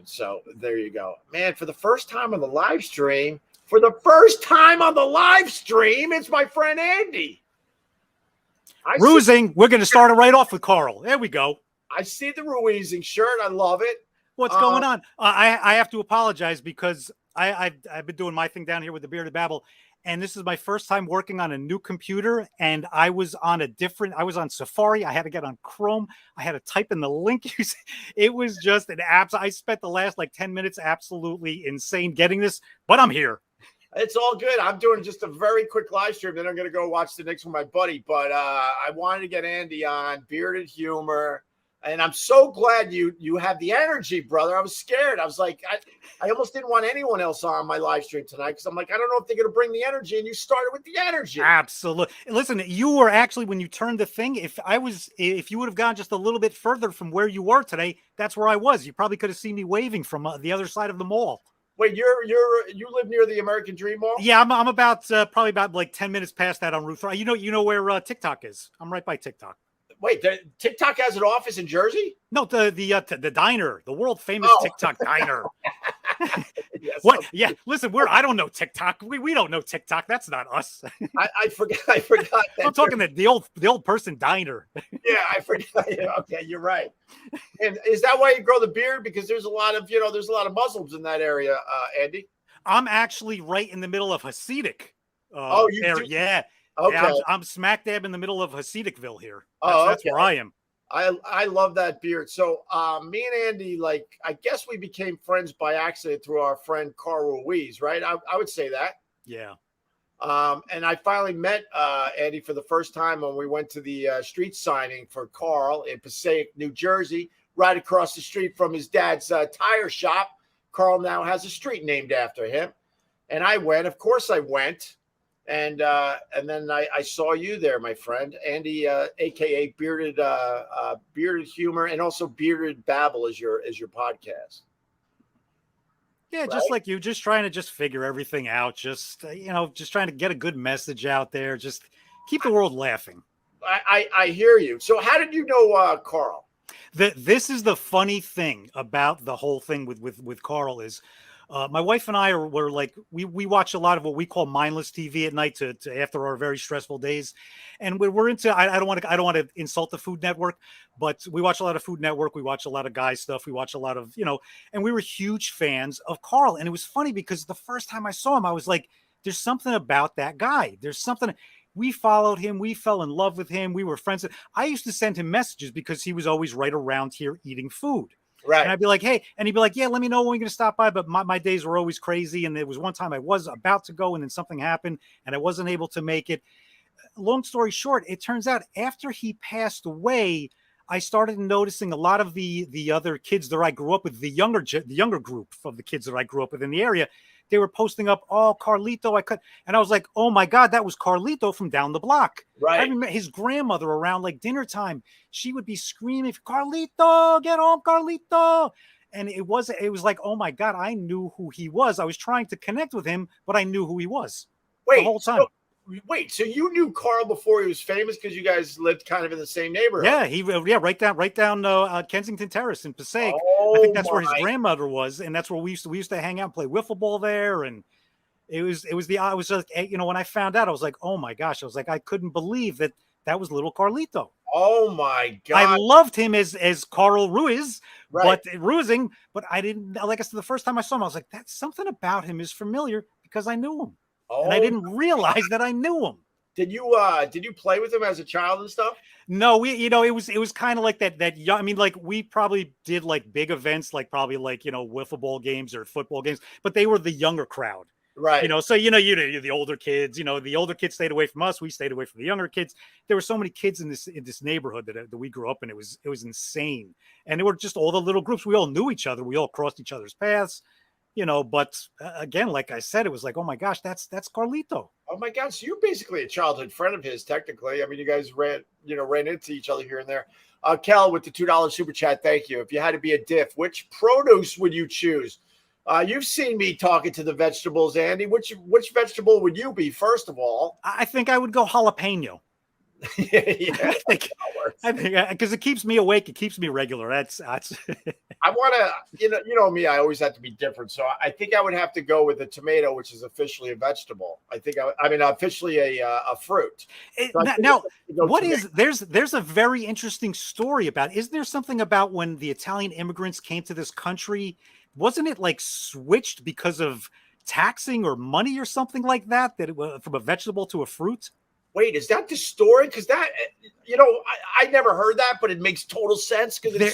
So there you go, man. For the first time on the live stream, it's my friend Andy. We're going to start it right off with Carl. There we go. I see the Ruizing shirt. I love it. What's going on? I have to apologize because I've been doing my thing down here with the Bearded Babble, and this is my first time working on a new computer, and I was on Safari. I had to get on Chrome. I had to type in the link. It was just an app. I spent the last 10 minutes absolutely insane getting this, but I'm here. It's all good. I'm doing just a very quick live stream. Then I'm going to go watch the Knicks with my buddy. But I wanted to get Andy on, bearded humor. And I'm so glad you have the energy, brother. I was scared. I was like, I almost didn't want anyone else on my live stream tonight because I'm like, I don't know if they're going to bring the energy. And you started with the energy. Absolutely. Listen, you were actually, when you turned the thing, if you would have gone just a little bit further from where you were today, that's where I was. You probably could have seen me waving from the other side of the mall. Wait, you live near the American Dream Mall? Yeah, I'm about probably about 10 minutes past that on Route 3. You know where TikTok is. I'm right by TikTok. Wait, TikTok has an office in Jersey? No, the diner, the world famous TikTok diner. Yes, what? Okay. Yeah, listen, I don't know TikTok. We don't know TikTok. That's not us. I forgot that. I'm talking the old person diner. Yeah, I forgot. Okay, you're right. And is that why you grow the beard? Because there's a lot of Muslims in that area, Andy. I'm actually right in the middle of Hasidic. Yeah. Okay. Yeah, I'm smack dab in the middle of Hasidicville here. That's where I am. I love that beard. So me and Andy, I guess we became friends by accident through our friend Carl Ruiz, right? I would say that. Yeah. And I finally met Andy for the first time when we went to the street signing for Carl in Passaic, New Jersey, right across the street from his dad's tire shop. Carl now has a street named after him. And I went. Of course I went. And then I saw you there, my friend, Andy, aka Bearded Humor, and also Bearded Babble is your podcast. Yeah, right? Just like you, just trying to figure everything out, just trying to get a good message out there, just keep the world laughing. I hear you. So how did you know Carl? This is the funny thing about the whole thing with Carl is. My wife and I we watch a lot of what we call mindless TV at night to after our very stressful days, and we're into. I don't want to insult the Food Network, but we watch a lot of Food Network. We watch a lot of guy stuff. We watch a lot of and we were huge fans of Carl. And it was funny because the first time I saw him, I was like, "There's something about that guy. There's something." We followed him. We fell in love with him. We were friends. I used to send him messages because he was always right around here eating food. Right. And I'd be like, hey, and he'd be like, yeah, let me know when we're going to stop by. But my days were always crazy. And there was one time I was about to go and then something happened and I wasn't able to make it. Long story short, it turns out after he passed away, I started noticing a lot of the other kids that I grew up with, the younger group of the kids that I grew up with in the area. They were posting up, oh, Carlito, and I was like, oh my God, that was Carlito from down the block. Right. I remember his grandmother around dinner time, she would be screaming, Carlito, get home, Carlito. And it was like, oh my God, I knew who he was. I was trying to connect with him, but I knew who he was the whole time. So you knew Carl before he was famous because you guys lived kind of in the same neighborhood. Yeah, right down Kensington Terrace in Passaic. Oh, I think that's where his grandmother was, and that's where we used to hang out and play wiffle ball there. And I was just when I found out, I was like, oh my gosh, I was like, I couldn't believe that was little Carlito. Oh my God, I loved him as Carl Ruiz, right. but I didn't I said the first time I saw him, I was like, that's something about him is familiar because I knew him. And I didn't realize that I knew him. Did you play with him as a child and stuff? No, it was kind of like that young, I mean, we probably did big events, wiffle ball games or football games, but they were the younger crowd. Right. So the older kids, the older kids stayed away from us. We stayed away from the younger kids. There were so many kids in this neighborhood that we grew up in. It was insane. And they were just all the little groups. We all knew each other. We all crossed each other's paths. But again, like I said, it was like, oh my gosh, that's Carlito. Oh my God. So you're basically a childhood friend of his, technically. I mean, you guys ran into each other here and there. Kel with the $2 super chat. Thank you. If you had to be a diff, which produce would you choose? You've seen me talking to the vegetables, Andy. Which vegetable would you be, first of all? I think I would go jalapeno. Yeah. I think because it keeps me awake, it keeps me regular. That's I want to, you know me. I always have to be different, so I think I would have to go with the tomato, which is officially a vegetable. I think I mean officially a fruit. So I think now. go What tomato. is there's a very interesting story about. Isn't there something about when the Italian immigrants came to this country? Wasn't it like switched because of taxing or money or something like that? That it was from a vegetable to a fruit. Wait, is that the story? Because that, I never heard that, but it makes total sense because There,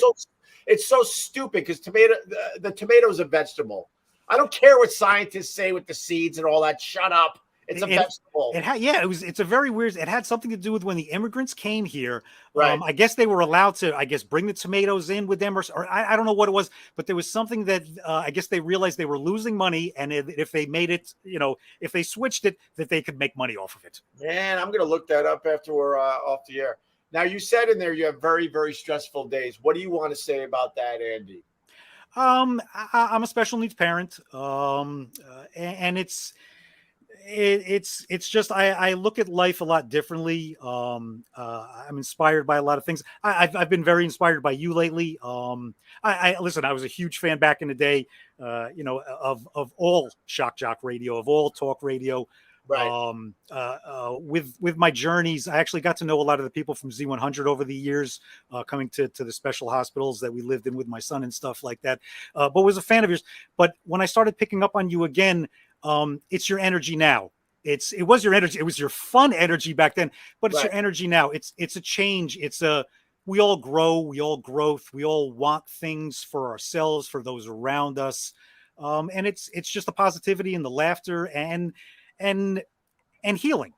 it's so stupid. Because the tomato is a vegetable. I don't care what scientists say with the seeds and all that. Shut up. It's a vegetable. It's a very weird. It had something to do with when the immigrants came here. Right. I guess they were allowed to, bring the tomatoes in with them, or I don't know what it was, but there was something that I guess they realized they were losing money, and if they made it, if they switched it, that they could make money off of it. Man, I'm gonna look that up after we're off the air. Now, you said in there you have very, very stressful days. What do you want to say about that, Andy? I'm a special needs parent, and it's just I look at life a lot differently. I'm inspired by a lot of things. I've been very inspired by you lately. I listen. I was a huge fan back in the day, of all shock jock radio, of all talk radio. Right. With my journeys, I actually got to know a lot of the people from Z100 over the years, coming to the special hospitals that we lived in with my son and stuff like that. But was a fan of yours. But when I started picking up on you again, it's your energy now. It was your energy. It was your fun energy back then, but it's Right. your energy now. It's a change. We all grow, we all growth, we all want things for ourselves, for those around us. And it's just the positivity and the laughter and healing.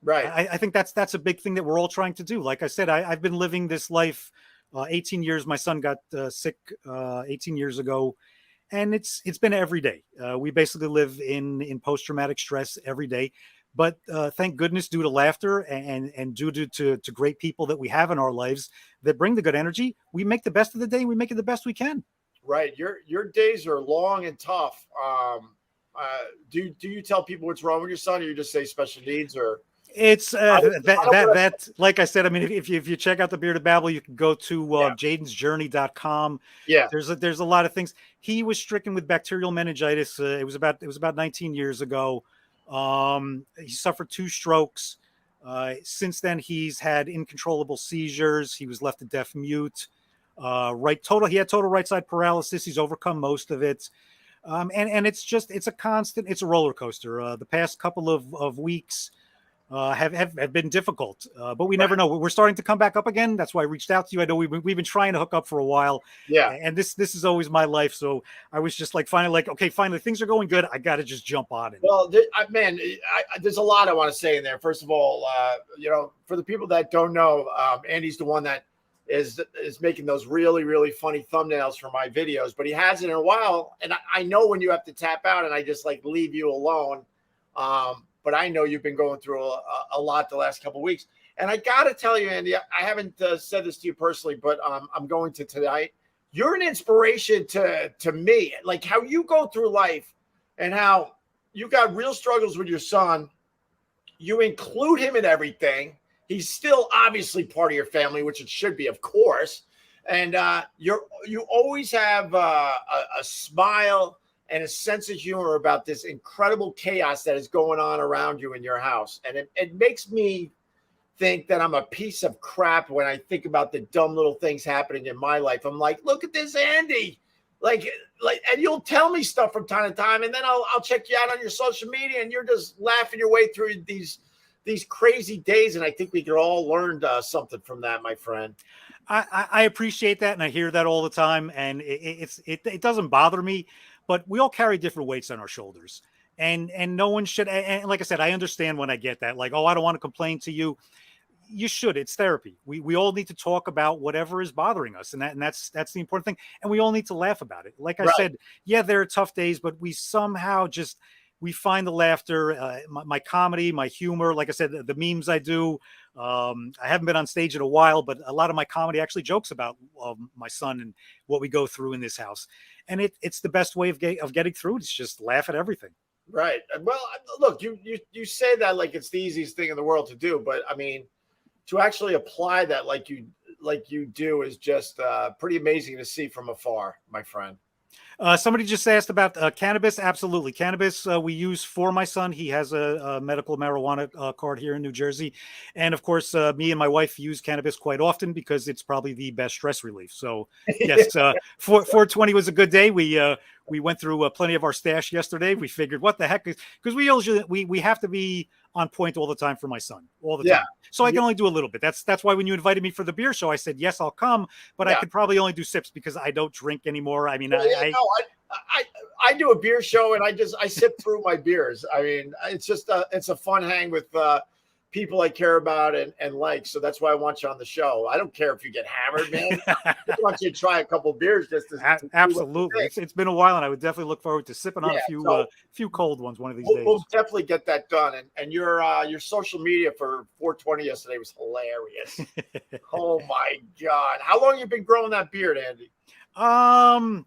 Right. I think that's a big thing that we're all trying to do. Like I said, I've been living this life 18 years. My son got sick 18 years ago, and it's been every day. We basically live in post-traumatic stress every day. But thank goodness, due to laughter and due to great people that we have in our lives that bring the good energy, we make the best of the day. We make it the best we can. Right. Your days are long and tough. Do you tell people what's wrong with your son, or you just say special needs, or? It's that like I said, I mean, if you check out the Bearded Babble, you can go to jadensjourney.com. Yeah. There's a lot of things. He was stricken with bacterial meningitis. It was about 19 years ago. He suffered 2 strokes. Since then, he's had uncontrollable seizures. He was left a deaf mute. He had total right side paralysis. He's overcome most of it. And it's a roller coaster. The past couple of weeks have been difficult, but we never know. We're starting to come back up again. That's why I reached out to you. I know we've been trying to hook up for a while. Yeah. And this is always my life. So I was just finally things are going good. I got to just jump on it. Well, there's a lot I want to say in there. First of all, for the people that don't know, Andy's the one that is making those really, really funny thumbnails for my videos, but he hasn't in a while. And I know when you have to tap out, and I just leave you alone. But I know you've been going through a lot the last couple of weeks. And I got to tell you, Andy, I haven't said this to you personally, but I'm going to tonight. You're an inspiration to me, like how you go through life and how you got real struggles with your son. You include him in everything. He's still obviously part of your family, which it should be, of course. And you always have a smile and a sense of humor about this incredible chaos that is going on around you in your house. And it makes me think that I'm a piece of crap when I think about the dumb little things happening in my life. I'm like, look at this, Andy. And you'll tell me stuff from time to time, and then I'll check you out on your social media, and you're just laughing your way through these crazy days. And I think we could all learn something from that, my friend. I appreciate that, and I hear that all the time, and it doesn't bother me. But we all carry different weights on our shoulders, and no one should. And like I said, I understand when I get that, I don't want to complain to you. You should. It's therapy. We all need to talk about whatever is bothering us, and that's the important thing. And we all need to laugh about it. Like I said, yeah, there are tough days, but we somehow we find the laughter, my comedy, my humor. Like I said, the memes I do. I haven't been on stage in a while, but a lot of my comedy actually jokes about my son and what we go through in this house. And it's the best way of getting through it. It's just laugh at everything. Right. Well, look, you say that like it's the easiest thing in the world to do, but I mean, to actually apply that like you do is just pretty amazing to see from afar, my friend. Somebody just asked about cannabis. Absolutely. Cannabis we use for my son. He has a medical marijuana card here in New Jersey. And of course, me and my wife use cannabis quite often because it's probably the best stress relief. So yes, 420 was a good day. We went through plenty of our stash yesterday. We figured what the heck, because we have to be on point all the time for my son, all the time. So I can only do a little bit. That's why when you invited me for the beer show, I said, yes, I'll come, but I could probably only do sips because I don't drink anymore. I mean, I do a beer show and I sip through my beers. I mean, it's just it's a fun hang with people I care about and like. So that's why I want you on the show. I don't care if you get hammered, man. I just want you to try a couple beers just to absolutely. It's been a while, and I would definitely look forward to sipping on a few cold ones one of these days. We'll definitely get that done. And your social media for 420 yesterday was hilarious. Oh my God! How long have you been growing that beard, Andy? I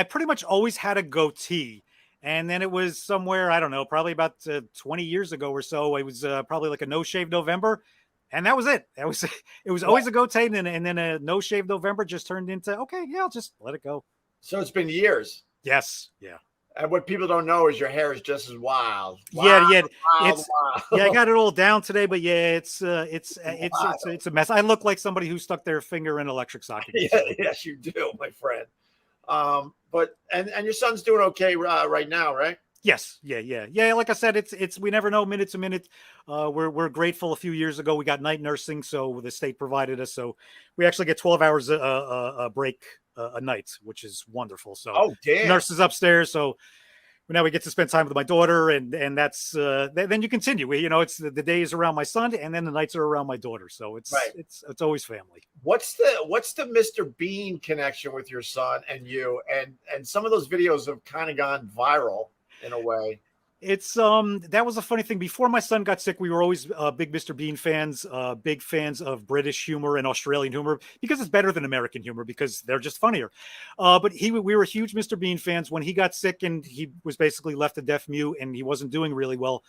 pretty much always had a goatee. And then it was somewhere, I don't know, probably about 20 years ago or so. It was probably like a no shave November. And that was it. It was always a goatee. And then a no shave November just turned into, okay, yeah, I'll just let it go. So it's been years. Yes. Yeah. And what people don't know is your hair is just as wild. Yeah. I got it all down today, but yeah, it's a mess. I look like somebody who stuck their finger in an electric socket. Yes, you do, my friend. But your son's doing okay right now, right? Yes. Yeah. Like I said, it's we never know minute to minute. We're grateful. A few years ago, we got night nursing, so the state provided us. So we actually get 12 hours a break a night, which is wonderful. So nurses upstairs. So now we get to spend time with my daughter, and that's then you continue. It's the days around my son, and then the nights are around my daughter. So it's always family. What's the Mr. Bean connection with your son and you? And some of those videos have kind of gone viral in a way. It's that was a funny thing. Before my son got sick, we were always big Mr. Bean fans, big fans of British humor and Australian humor because it's better than American humor because they're just funnier. But we were huge Mr. Bean fans. When he got sick and he was basically left a deaf mute and he wasn't doing really well,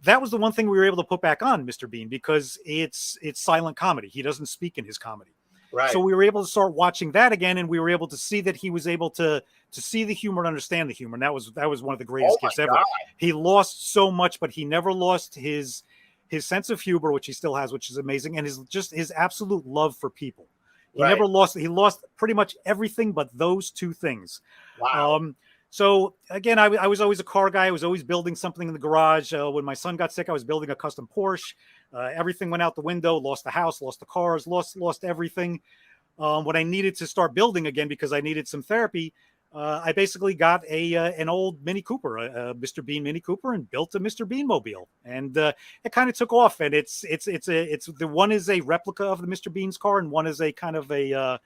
that was the one thing we were able to put back on Mr. Bean because it's silent comedy. He doesn't speak in his comedy. Right. So we were able to start watching that again, and we were able to see that he was able to see the humor and understand the humor. And that was one of the greatest gifts ever. He lost so much, but he never lost his sense of humor, which he still has, which is amazing, and his absolute love for people. He never lost. He lost pretty much everything but those two things. Wow. So again, I was always a car guy. I was always building something in the garage. When my son got sick, I was building a custom Porsche. Everything went out the window, lost the house, lost the cars, lost everything. When I needed to start building again because I needed some therapy, I basically got an old Mini Cooper, a Mr. Bean Mini Cooper, and built a Mr. Bean mobile. And it kind of took off. And it's the one is a replica of the Mr. Bean's car, and one is a kind of a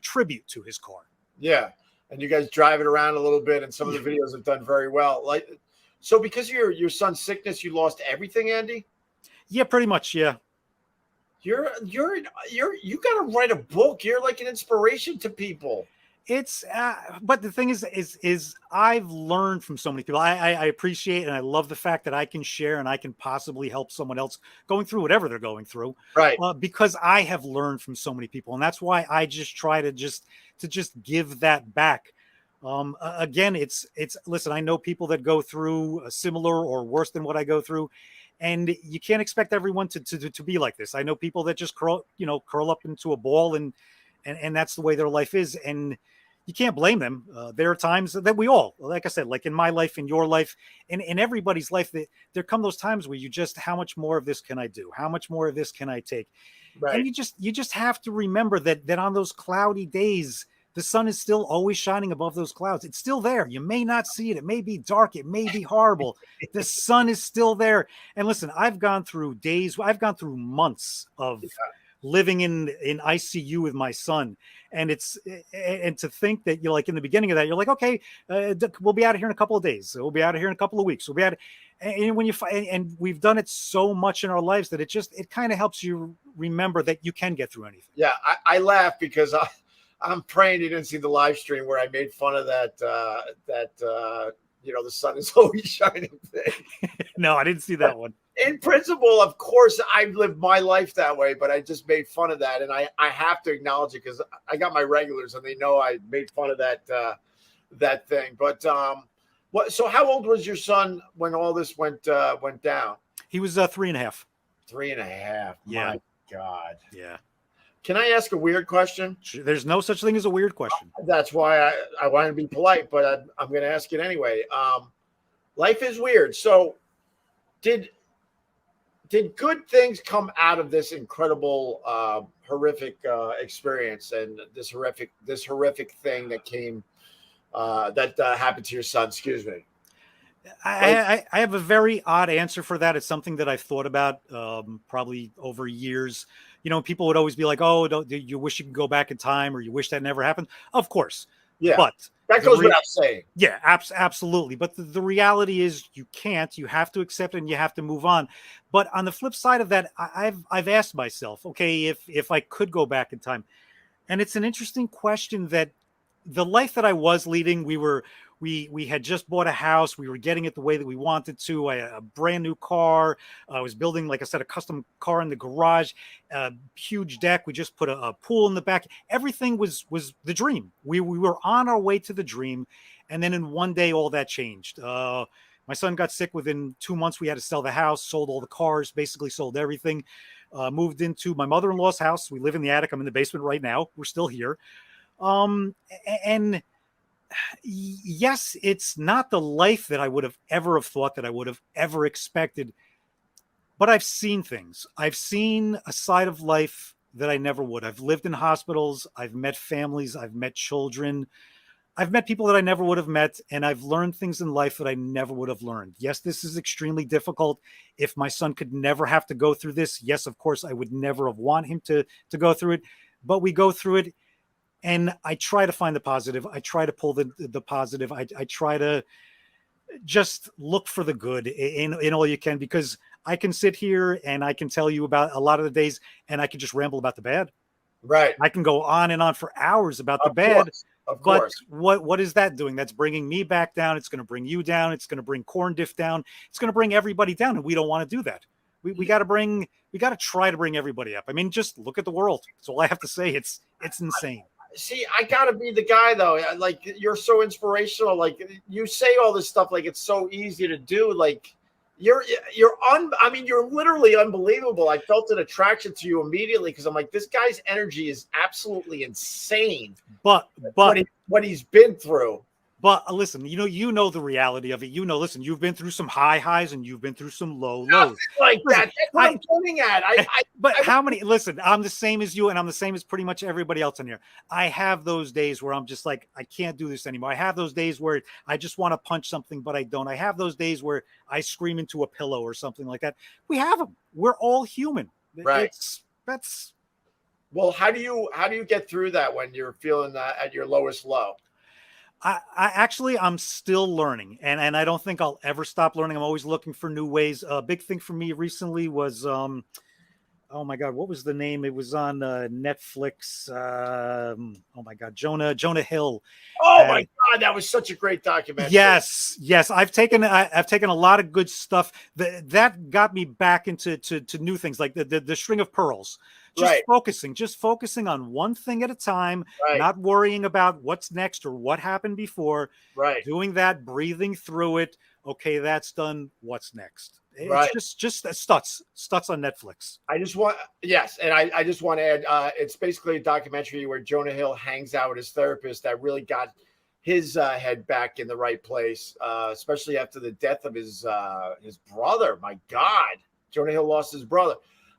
tribute to his car. Yeah. And you guys drive it around a little bit, and some of the videos have done very well. So because of your son's sickness, you lost everything, Andy? Yeah, pretty much. Yeah. You got to write a book. You're like an inspiration to people. It's but the thing is I've learned from so many people. I appreciate and I love the fact that I can share and I can possibly help someone else going through whatever they're going through. Right. Because I have learned from so many people, and that's why I just try to just give that back. Again, it's listen, I know people that go through similar or worse than what I go through. And you can't expect everyone to be like this. I know people that just curl up into a ball and that's the way their life is. And you can't blame them. There are times that we all, like I said, like in my life, in your life, in everybody's life, that there come those times where you just, how much more of this can I do? How much more of this can I take? Right. And you just have to remember that on those cloudy days, the sun is still always shining above those clouds. It's still there. You may not see it. It may be dark. It may be horrible. The sun is still there. And listen, I've gone through months of living in ICU with my son. And to think that you're like in the beginning of that, you're like, okay, we'll be out of here in a couple of days. We'll be out of here in a couple of weeks. We'll be out. And when and we've done it so much in our lives that it kind of helps you remember that you can get through anything. Yeah. I laugh because I'm praying you didn't see the live stream where I made fun of that the sun is always shining thing. No, I didn't see that one. in principle, of course, I've lived my life that way, but I just made fun of that, and I have to acknowledge it because I got my regulars, and they know I made fun of that thing. But what? So, how old was your son when all this went down? He was 3.5. 3.5. Yeah. My God. Yeah. Can I ask a weird question? There's no such thing as a weird question. That's why I want to be polite, but I'm going to ask it anyway. Life is weird. So, did good things come out of this incredible, horrific experience and this horrific thing that came that happened to your son? Excuse me. I have a very odd answer for that. It's something that I've thought about probably over years. You know, people would always be like, "Oh, you wish you could go back in time, or you wish that never happened." Of course, yeah, but that goes without saying. Yeah, absolutely. But the reality is, you can't. You have to accept it, and you have to move on. But on the flip side of that, I've asked myself, okay, if I could go back in time, and it's an interesting question that the life that I was leading, we had just bought a house. We were getting it the way that we wanted to. I had a brand new car. I was building, like I said, a custom car in the garage, a huge deck. We just put a pool in the back. Everything was the dream. We were on our way to the dream. And then in one day, all that changed. My son got sick. Within 2 months. We had to sell the house, sold all the cars, basically sold everything, moved into my mother-in-law's house. We live in the attic. I'm in the basement right now. We're still here. And yes, it's not the life that I would have ever have thought that I would have ever expected, but I've seen things. I've seen a side of life that I never would. I've lived in hospitals. I've met families. I've met children. I've met people that I never would have met, and I've learned things in life that I never would have learned. Yes, this is extremely difficult. If my son could never have to go through this, yes, of course, I would never have want him to go through it, but we go through it. And I try to find the positive. I try to pull the positive. I try to just look for the good in all you can, because I can sit here and I can tell you about a lot of the days, and I can just ramble about the bad. Right. I can go on and on for hours about the bad. Of course. But what is that doing? That's bringing me back down. It's going to bring you down. It's going to bring Corn Diff down. It's going to bring everybody down, and we don't want to do that. We got to try to bring everybody up. I mean, just look at the world. That's all I have to say. It's insane. See, I gotta be the guy though. Like, you're so inspirational. Like, you say all this stuff like it's so easy to do. Like, you're literally unbelievable. I felt an attraction to you immediately because I'm like, this guy's energy is absolutely insane. But what he's been through. But listen, you know the reality of it. Listen, you've been through some high highs and you've been through some low lows. Like that. That's what I'm getting at. How many? Listen, I'm the same as you, and I'm the same as pretty much everybody else in here. I have those days where I'm just like, I can't do this anymore. I have those days where I just want to punch something, but I don't. I have those days where I scream into a pillow or something like that. We have them. We're all human. Right. That's. Well, how do you get through that when you're feeling that at your lowest low? I'm still learning, and I don't think I'll ever stop learning. I'm always looking for new ways. A big thing for me recently was, oh my God, what was the name? It was on Netflix. Oh my God, Jonah Hill. Oh my God, that was such a great documentary. Yes. I've taken a lot of good stuff that got me back into new things, like the String of Pearls. Just focusing on one thing at a time, not worrying about what's next or what happened before. Right. Doing that, breathing through it. Okay, that's done. What's next? It's just Stutz on Netflix. I just want to add, it's basically a documentary where Jonah Hill hangs out with his therapist that really got his head back in the right place, especially after the death of his brother. My God, Jonah Hill lost his brother.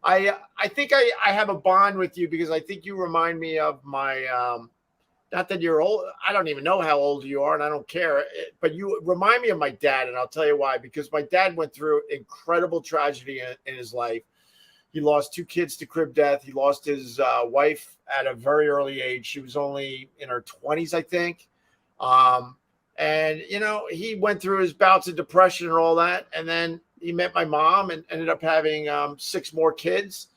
I think I have a bond with you because I think you remind me of my, not that you're old. I don't even know how old you are, and I don't care. But you remind me of my dad, and I'll tell you why. Because my dad went through incredible tragedy in his life. He lost 2 kids to crib death. He lost his wife at a very early age. She was only in her 20s, I think. And, he went through his bouts of depression and all that. And then he met my mom and ended up having 6 more kids.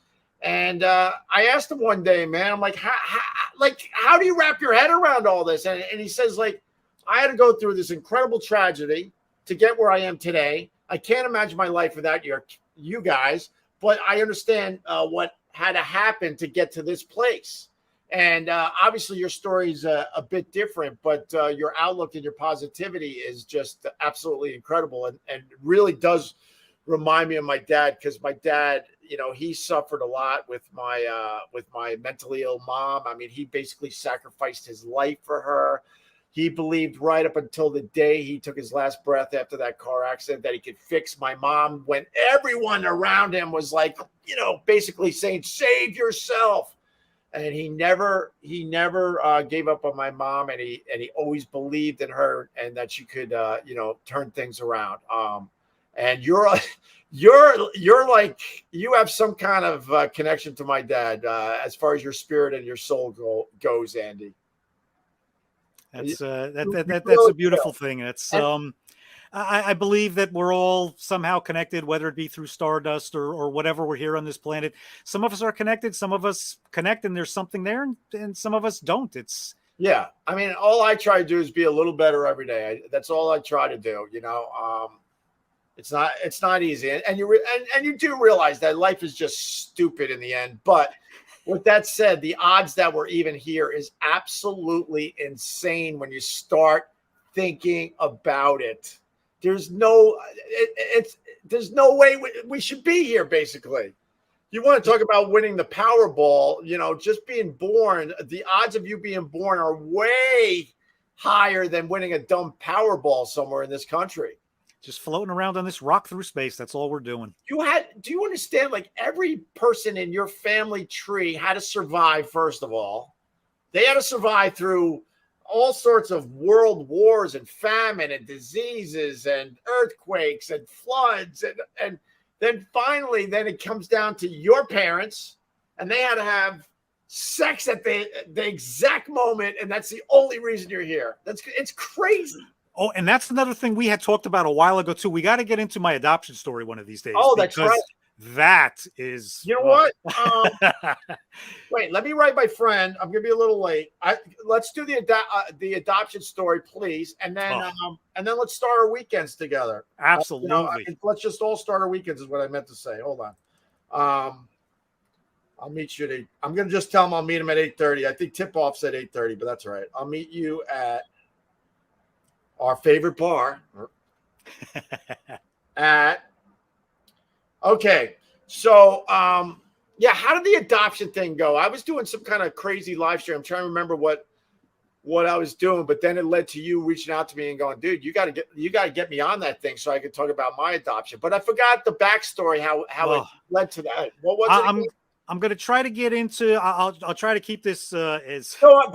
And I asked him one day, man, I'm like, how do you wrap your head around all this? And he says, like, I had to go through this incredible tragedy to get where I am today. I can't imagine my life without you guys, but I understand what had to happen to get to this place. And obviously, your story is a bit different, but your outlook and your positivity is just absolutely incredible, and really does remind me of my dad, because my dad, he suffered a lot with my mentally ill mom. I mean, he basically sacrificed his life for her. He believed right up until the day he took his last breath after that car accident that he could fix my mom, when everyone around him was like, basically saying, save yourself. And he never gave up on my mom, and he always believed in her, and that she could turn things around. And you're like, you have some kind of connection to my dad as far as your spirit and your soul goes, Andy. That's that's a beautiful thing. It's I believe that we're all somehow connected, whether it be through stardust or whatever we're here on this planet. Some of us are connected, some of us connect, and there's something there, and some of us don't. Yeah. I mean, all I try to do is be a little better every day. That's all I try to do. It's not easy, and you do realize that life is just stupid in the end. But with that said, the odds that we're even here is absolutely insane when you start thinking about it. There's no way we should be here, basically. You want to talk about winning the Powerball, just being born, the odds of you being born are way higher than winning a dumb Powerball somewhere in this country. Just floating around on this rock through space. That's all we're doing. Do you understand, like, every person in your family tree had to survive, first of all. They had to survive through all sorts of world wars and famine and diseases and earthquakes and floods. And then finally, it comes down to your parents, and they had to have sex at the exact moment. And that's the only reason you're here. It's crazy. Oh, and that's another thing we had talked about a while ago, too. We got to get into my adoption story one of these days. Oh, that's right. That is... You know what? Wait, let me write my friend. I'm going to be a little late. Let's do the adoption story, please. And then let's start our weekends together. Absolutely. Let's just all start our weekends is what I meant to say. Hold on. I'll meet you at 8. I'm going to just tell him I'll meet him at 8:30. I think tip-off's at 8:30, but that's all right. I'll meet you at our favorite bar okay. So, how did the adoption thing go? I was doing some kind of crazy live stream. I'm trying to remember what I was doing, but then it led to you reaching out to me and going, dude, you got to get me on that thing so I could talk about my adoption. But I forgot the backstory, how it led to that. What was it? I'm going to try to get into, I'll try to keep this as short.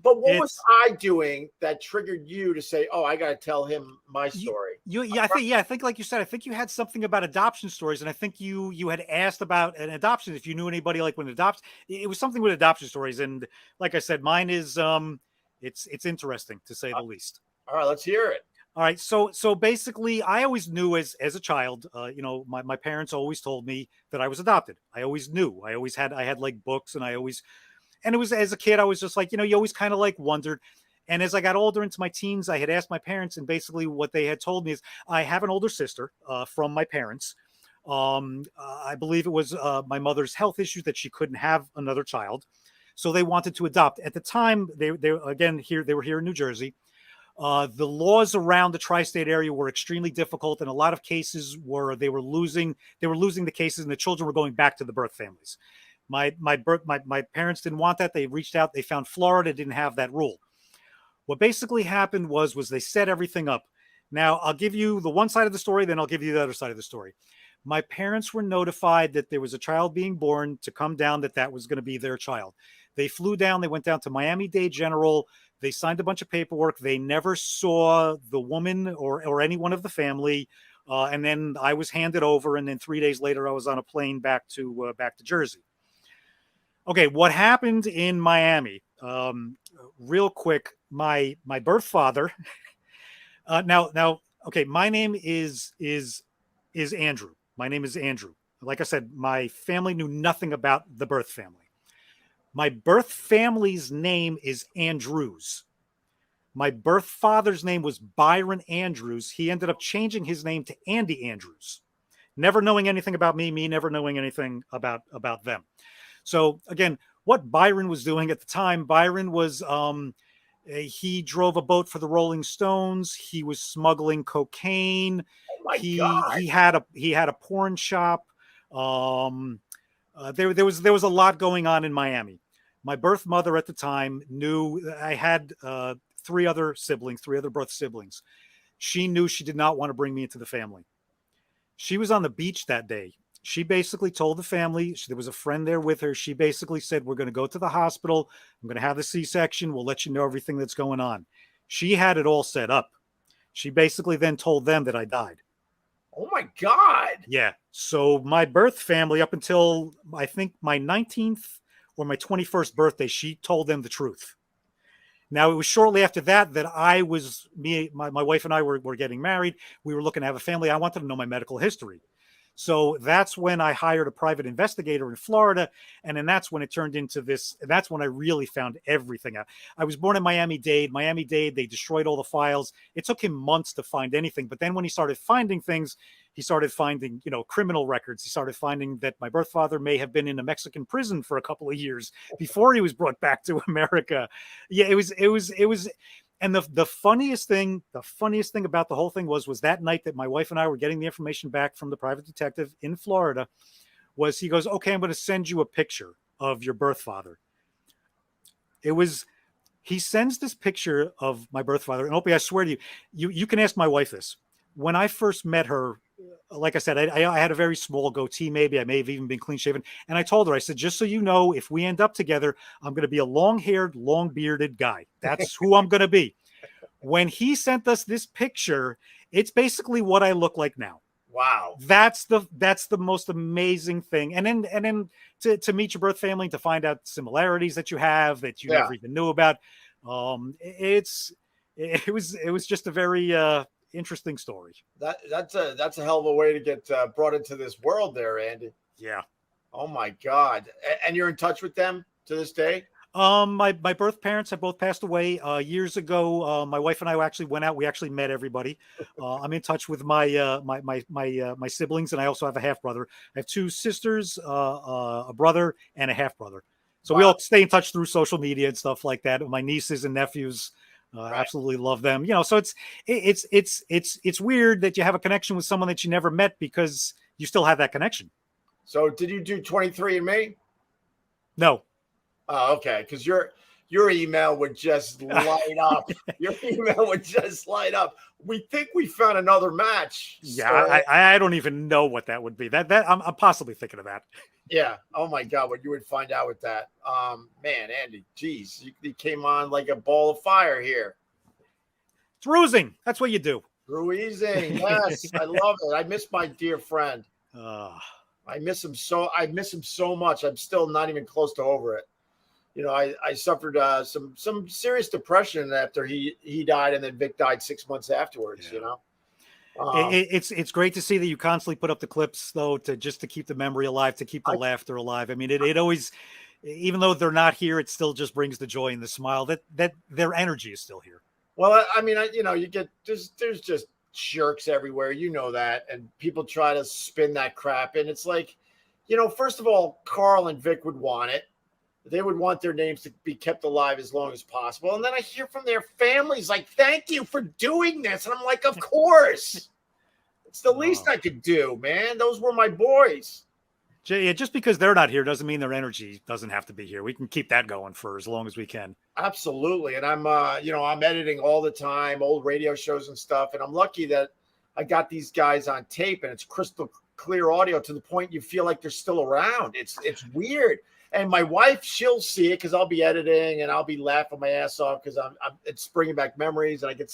But what was I doing that triggered you to say, "Oh, I got to tell him my story"? I think, like you said, I think you had something about adoption stories, and I think you had asked about an adoption. If you knew anybody like when it adopts, it was something with adoption stories, and like I said, mine is it's interesting to say the least. All right, let's hear it. All right, so basically, I always knew as a child, my parents always told me that I was adopted. I always knew. I had like books, and it was, as a kid, I was just like, you always kind of like wondered. And as I got older into my teens, I had asked my parents, and basically what they had told me is I have an older sister from my parents. I believe it was my mother's health issues that she couldn't have another child. So they wanted to adopt. At the time, they were here in New Jersey. The laws around the tri-state area were extremely difficult, and a lot of cases they were losing the cases, and the children were going back to the birth families. My parents didn't want that. They reached out. They found Florida didn't have that rule. What basically happened was they set everything up. Now, I'll give you the one side of the story, then I'll give you the other side of the story. My parents were notified that there was a child being born to come down, that was going to be their child. They flew down. They went down to Miami-Dade General. They signed a bunch of paperwork. They never saw the woman or anyone of the family. And then I was handed over. And then 3 days later, I was on a plane back to Jersey. Okay, what happened in Miami? Real quick, my birth father. Now, okay, my name is Andrew. My name is Andrew. Like I said, my family knew nothing about the birth family. My birth family's name is Andrews. My birth father's name was Byron Andrews. He ended up changing his name to Andy Andrews. never knowing anything about me never knowing anything about them. So again, what Byron was doing at the time, Byron was he drove a boat for the Rolling Stones. He was smuggling cocaine. Oh my He God. he had a porn shop. There was a lot going on in Miami. My birth mother at the time knew I had three other birth siblings. She knew she did not want to bring me into the family. She was on the beach that day. She basically told the family, there was a friend there with her. She basically said, we're going to go to the hospital. I'm going to have the C-section. We'll let you know everything that's going on. She had it all set up. She basically then told them that I died. Oh my God. Yeah. So my birth family, up until I think my 19th or my 21st birthday, she told them the truth. Now, it was shortly after that my wife and I were getting married. We were looking to have a family. I wanted to know my medical history. So that's when I hired a private investigator in Florida. And then that's when it turned into this. That's when I really found everything out. I was born in Miami-Dade. Miami-Dade, they destroyed all the files. It took him months to find anything. But then when he started finding things, he started finding, criminal records. He started finding that my birth father may have been in a Mexican prison for a couple of years before he was brought back to America. Yeah, it was. And the funniest thing about the whole thing was that night that my wife and I were getting the information back from the private detective in Florida, was he goes, okay, I'm going to send you a picture of your birth father. He sends this picture of my birth father. And Opie, I swear to you can ask my wife this. When I first met her, like I said, I had a very small goatee, maybe. I may have even been clean shaven. And I told her, I said, just so you know, if we end up together, I'm going to be a long-haired, long-bearded guy. That's who I'm going to be. When he sent us this picture, it's basically what I look like now. Wow. That's the most amazing thing. And then to meet your birth family, to find out similarities that you have that you never even knew about. It was just a very interesting story. That's a hell of a way to get brought into this world there, Andy. Yeah. Oh my God. And you're in touch with them to this day? My birth parents have both passed away years ago. My wife and I actually went out. We actually met everybody. I'm in touch with my siblings, and I also have a half brother. I have two sisters, a brother, and a half brother. So we all stay in touch through social media and stuff like that. My nieces and nephews, absolutely love them. So it's weird that you have a connection with someone that you never met because you still have that connection. So did you do 23andMe? No. Oh, okay. Because your email would just light up. Your email would just light up. We think we found another match. Yeah, so, I don't even know what that would be. That I'm possibly thinking of that. Yeah. Oh my God, what you would find out with that. Man, Andy, geez, you came on like a ball of fire here. It's ruising. That's what you do. Ruizing. Yes, I love it. I miss my dear friend. I miss him so much. I'm still not even close to over it. I suffered some serious depression after he died, and then Vic died 6 months afterwards. Yeah. It's great to see that you constantly put up the clips, though, to keep the memory alive, to keep the laughter alive. I mean, it always, even though they're not here, it still just brings the joy and the smile that their energy is still here. Well, I mean, you get there's just jerks everywhere, that, and people try to spin that crap, and it's like, first of all, Carl and Vic would want it. They would want their names to be kept alive as long as possible. And then I hear from their families like, thank you for doing this. And I'm like, of course. It's the least I could do, man. Those were my boys. Just because they're not here doesn't mean their energy doesn't have to be here. We can keep that going for as long as we can. Absolutely. And I'm editing all the time, old radio shows and stuff. And I'm lucky that I got these guys on tape and it's crystal clear audio to the point you feel like they're still around. It's weird. And my wife, she'll see it because I'll be editing and I'll be laughing my ass off because it's bringing back memories and I can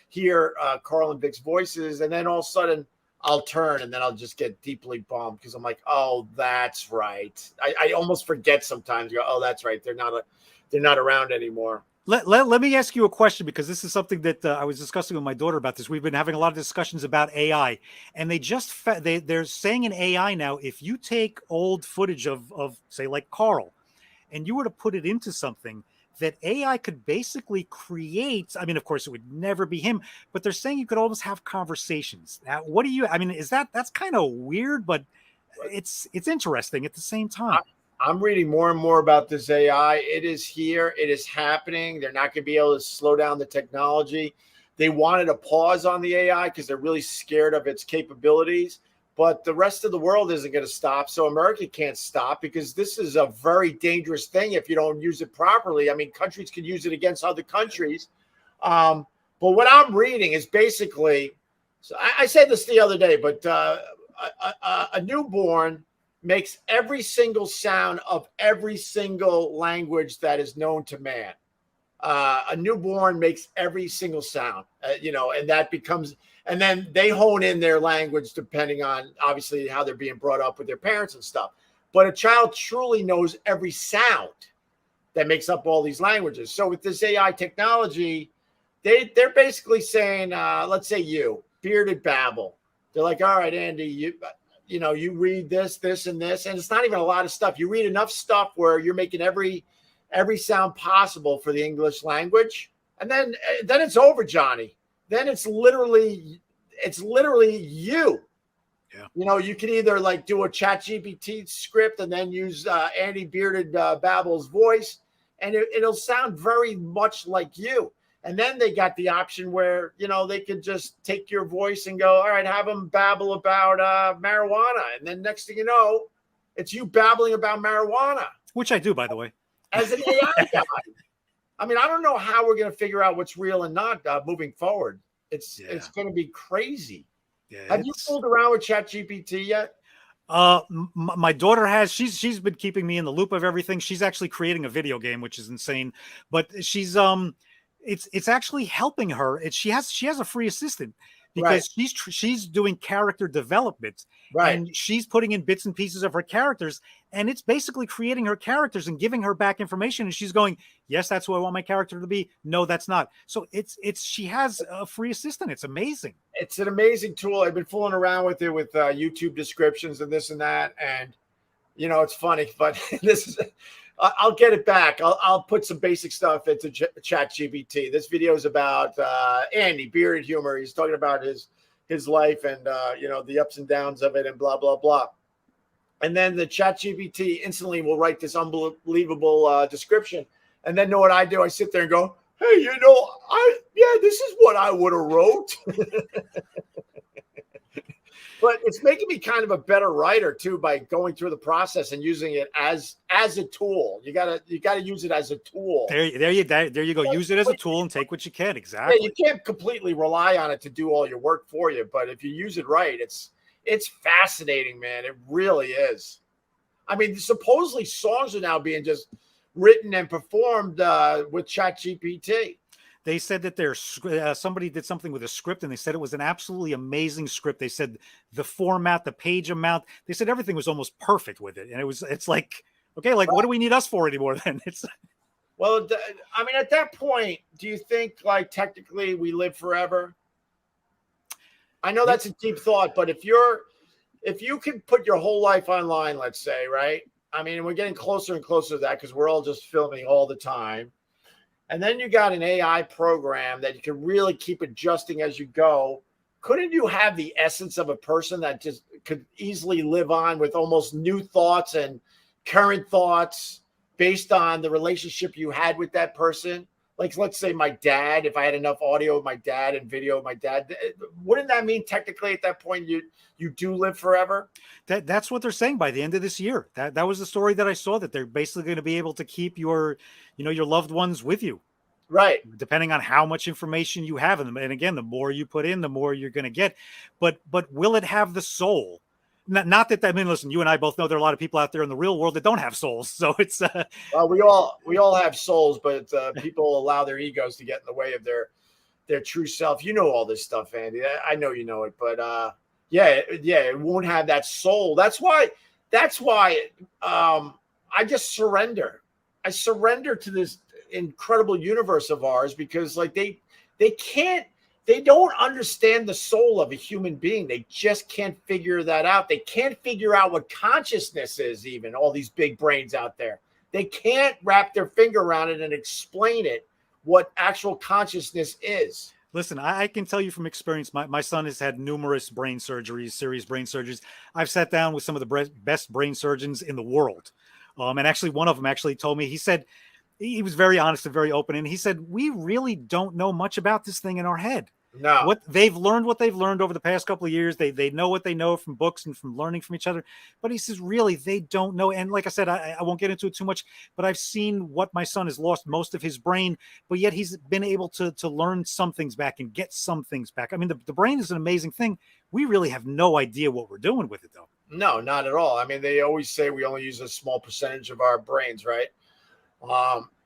hear Carl and Vic's voices. And then all of a sudden I'll turn and then I'll just get deeply bummed because I'm like, oh, that's right. I almost forget sometimes. You go, oh, that's right. They're not around anymore. Let me ask you a question, because this is something that I was discussing with my daughter about this. We've been having a lot of discussions about AI, and they're saying in AI now, if you take old footage of say like Carl, and you were to put it into something, that AI could basically create. I mean, of course, it would never be him, but they're saying you could almost have conversations. Now, what do you? I mean, that's kind of weird, but it's interesting at the same time. I'm reading more and more about this AI. It is here. It is happening. They're not going to be able to slow down the technology. They wanted a pause on the AI because they're really scared of its capabilities. But the rest of the world isn't going to stop. So America can't stop because this is a very dangerous thing if you don't use it properly. I mean, countries can use it against other countries. But what I'm reading is basically, so I said this the other day, but a newborn makes every single sound of every single language that is known to man. A newborn makes every single sound, and that becomes, and then they hone in their language depending on obviously how they're being brought up with their parents and stuff. But a child truly knows every sound that makes up all these languages. So with this AI technology, they're basically saying, let's say you, bearded babble. They're like, all right, Andy, you read this, and this, and it's not even a lot of stuff. You read enough stuff where you're making every sound possible for the English language, and then it's over, Johnny. Then it's literally you. Yeah. You can either like do a ChatGPT script and then use Andy Bearded Babble's voice, and it'll sound very much like you. And then they got the option where, they could just take your voice and go, all right, have them babble about marijuana. And then next thing you know, it's you babbling about marijuana. Which I do, by the way. As an AI guy. I mean, I don't know how we're going to figure out what's real and not moving forward. It's going to be crazy. Yeah, have you fooled around with ChatGPT yet? My daughter has. She's been keeping me in the loop of everything. She's actually creating a video game, which is insane. But she's it's actually helping her. She has a free assistant because she's doing character development, and she's putting in bits and pieces of her characters, and it's basically creating her characters and giving her back information. And she's going, yes, that's who I want my character to be. No, that's not. So she has a free assistant. It's amazing. It's an amazing tool. I've been fooling around with it with YouTube descriptions and this and that, and it's funny, but this is. I'll get it back. I'll put some basic stuff into ChatGPT. This video is about Andy, bearded humor. He's talking about his life and the ups and downs of it and blah blah blah. And then the ChatGPT instantly will write this unbelievable description. And then know what I do? I sit there and go, hey, this is what I would have wrote. But it's making me kind of a better writer too by going through the process and using it as a tool. You gotta use it as a tool. There you go. Use it as a tool and take what you can. Exactly. Yeah, you can't completely rely on it to do all your work for you, but if you use it right, it's fascinating, man. It really is. I mean, supposedly songs are now being just written and performed with ChatGPT. They said that somebody did something with a script, and they said it was an absolutely amazing script. They said the format, the page amount, they said everything was almost perfect with it. And it's like, okay, like what do we need us for anymore then? Well, I mean, at that point, do you think like technically we live forever? I know that's a deep thought, but if you could put your whole life online, let's say, right? I mean, we're getting closer and closer to that because we're all just filming all the time. And then you got an AI program that you can really keep adjusting as you go. Couldn't you have the essence of a person that just could easily live on with almost new thoughts and current thoughts based on the relationship you had with that person? Like, let's say my dad, if I had enough audio of my dad and video of my dad, wouldn't that mean technically at that point you do live forever? That's what they're saying by the end of this year. That was the story that I saw, that they're basically going to be able to keep your loved ones with you. Right. Depending on how much information you have in them. And again, the more you put in, the more you're going to get. But will it have the soul? Not that, I mean, listen, you and I both know there are a lot of people out there in the real world that don't have souls. So it's well, we all have souls, but people allow their egos to get in the way of their true self. You know all this stuff, Andy. I know you know it, but it won't have that soul. That's why I just surrender. I surrender to this incredible universe of ours because like they don't understand the soul of a human being. They just can't figure that out. They can't figure out what consciousness is, even all these big brains out there. They can't wrap their finger around it and explain it, what actual consciousness is. Listen, I can tell you from experience, my son has had numerous brain surgeries, serious brain surgeries. I've sat down with some of the best brain surgeons in the world. And actually, one of them actually told me, he said, he was very honest and very open. And he said, we really don't know much about this thing in our head. No. What they've learned over the past couple of years, they know what they know from books and from learning from each other. But he says, really, they don't know. And like I said, I won't get into it too much, but I've seen what my son has lost most of his brain, but yet he's been able to learn some things back and get some things back. I mean, the brain is an amazing thing. We really have no idea what we're doing with it, though. No, not at all. I mean, they always say we only use a small percentage of our brains, right?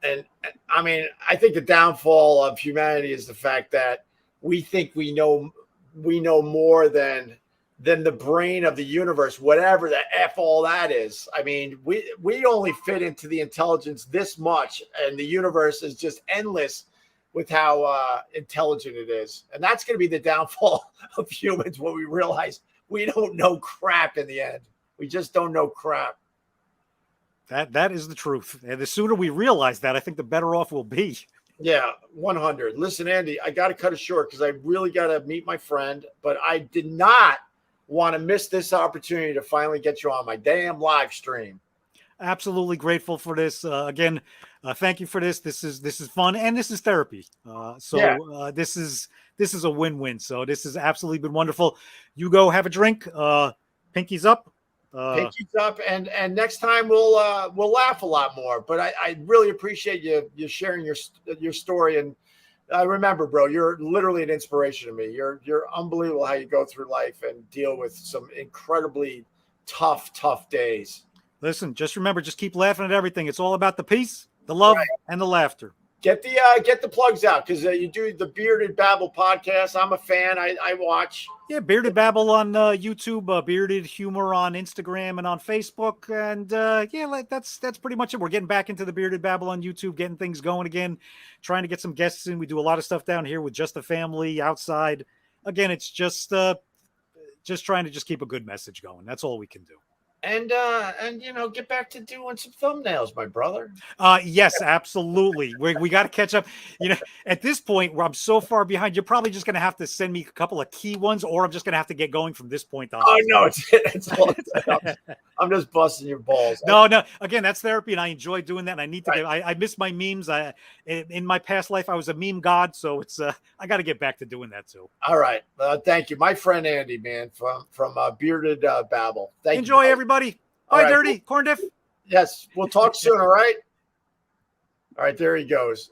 And I mean, I think the downfall of humanity is the fact that we think we know more than the brain of the universe, whatever the F all that is. I mean, we only fit into the intelligence this much, and the universe is just endless with how intelligent it is. And that's going to be the downfall of humans when we realize we don't know crap in the end. We just don't know crap. That is the truth. And the sooner we realize that, I think the better off we'll be. Yeah, 100. Listen, Andy, I got to cut it short because I really got to meet my friend, but I did not want to miss this opportunity to finally get you on my damn live stream. Absolutely grateful for this. Again, thank you for this. This is fun, and this is therapy. This is a win-win. So this has absolutely been wonderful. You go have a drink. Pinkies up. Pinkies up, and next time we'll laugh a lot more. But I really appreciate you sharing your story. And I remember, bro, you're literally an inspiration to me. You're unbelievable how you go through life and deal with some incredibly tough days. Listen, just remember, just keep laughing at everything. It's all about the peace, the love, and the laughter. Get the plugs out, because you do the Bearded Babble podcast. I'm a fan. I watch. Yeah, Bearded Babble on YouTube, Bearded Humor on Instagram and on Facebook, and that's pretty much it. We're getting back into the Bearded Babble on YouTube, getting things going again, trying to get some guests in. We do a lot of stuff down here with just the family outside. Again, it's just trying to just keep a good message going. That's all we can do. And get back to doing some thumbnails, my brother. Yes, absolutely. We got to catch up. At this point where I'm so far behind, you're probably just going to have to send me a couple of key ones, or I'm just going to have to get going from this point on. Oh no, it's all, I'm just busting your balls. No. Again, that's therapy, and I enjoy doing that. And I need to I miss my memes. In my past life, I was a meme god, so it's I got to get back to doing that too. All right, thank you, my friend Andy, man, from Bearded Babble. Enjoy, everybody. Bye, right. Dirty Corn Diff. Yes, we'll talk soon. All right. There he goes.